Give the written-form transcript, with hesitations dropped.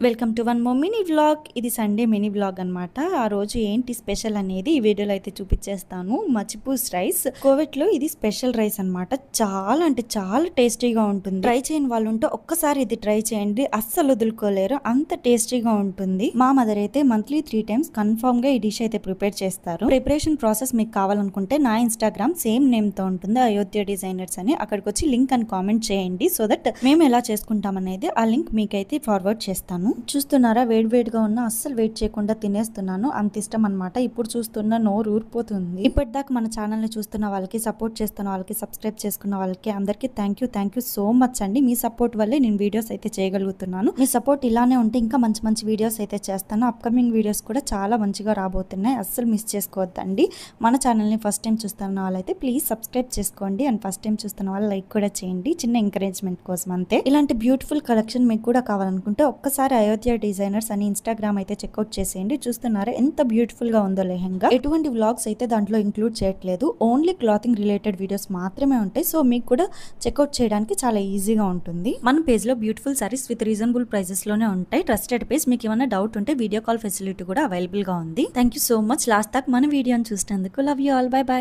Welcome to one more mini vlog. ఇది Sunday mini vlog అనమాట. ఆ రోజు ఏంటి స్పెషల్ అనేది ఈ వీడియోలో అయితే చూపించేస్తాను. మచిపూస్ రైస్, కోవిట్లో ఇది స్పెషల్ రైస్ అనమాట. చాలా అంటే చాలా టేస్టీగా ఉంటుంది. ట్రై చేయని వాళ్ళు ఉంటే ఒక్కసారి ఇది ట్రై చేయండి, అస్సలు వదులుకోలేరు, అంత టేస్టీగా ఉంటుంది. మా మదర్ అయితే మంత్లీ 3 times కన్ఫర్మ్ గా ఈ డిష్ అయితే ప్రిపేర్ చేస్తారు. ప్రిపరేషన్ ప్రాసెస్ మీకు కావాలనుకుంటే నా ఇన్స్టాగ్రామ్ సేమ్ నేమ్ తో ఉంటుంది, అయోధ్య డిజైనర్స్ అని. అక్కడికి వచ్చి లింక్ అని కామెంట్ చేయండి, సో దట్ మేము ఎలా చేసుకుంటాం అనేది ఆ లింక్ మీకైతే ఫార్వర్డ్ చేస్తాను. చూస్తున్నారా, వేడివేడిగా ఉన్న అస్సలు వెయిట్ చేయకుండా తినేస్తున్నాను, అంత ఇష్టం అనమాట. ఇప్పుడు చూస్తున్న నోరు ఊరిపోతుంది. ఇప్పటిదాకా మన ఛానల్ ని చూస్తున్న వాళ్ళకి, సపోర్ట్ చేస్తున్న వాళ్ళకి, సబ్స్క్రైబ్ చేసుకున్న వాళ్ళకి అందరికీ థ్యాంక్ యూ సో మచ్ అండి. మీ సపోర్ట్ వల్లే నేను వీడియోస్ అయితే చేయగలుగుతున్నాను. మీ సపోర్ట్ ఇలానే ఉంటే ఇంకా మంచి మంచి వీడియోస్ అయితే చేస్తాను. అప్కమింగ్ వీడియోస్ కూడా చాలా మంచిగా రాబోతున్నాయి, అస్సలు మిస్ చేసుకోవద్దండి. మన ఛానల్ ని ఫస్ట్ టైం చూస్తున్న వాళ్ళైతే ప్లీజ్ సబ్స్క్రైబ్ చేసుకోండి, అండ్ ఫస్ట్ టైం చూస్తున్న వాళ్ళు లైక్ కూడా చేయండి, చిన్న ఎంకరేజ్మెంట్ కోసం అంతే. ఇలాంటి బ్యూటిఫుల్ కలెక్షన్ మీకు కూడా కావాలనుకుంటే ఒక్కసారి అయోధ్య డిజైనర్స్ అని ఇన్స్టాగ్రామ్ అయితే చెక్అవుట్ చేసేయండి. చూస్తున్నారా ఎంత బ్యూటిఫుల్ గా ఉందో లెహంగా. ఎటువంటి వ్లాగ్స్ అయితే దాంట్లో ఇంక్లూడ్ చేయట్లేదు, ఓన్లీ క్లాతింగ్ రిలేటెడ్ వీడియోస్ మాత్రమే ఉంటాయి. సో మీకు కూడా చెక్అవుట్ చేయడానికి చాలా ఈజీగా ఉంటుంది. మన పేజ్ లో beautiful saris with reasonable prices లోనే ఉంటాయి. Trusted page. మీకు ఏమైనా డౌట్ ఉంటే వీడియో కాల్ ఫెసిలిటీ కూడా అవైలబుల్ గా ఉంది. Thank you so much last దాకా మన వీడియోని చూసినందుకు. Love you all. By by.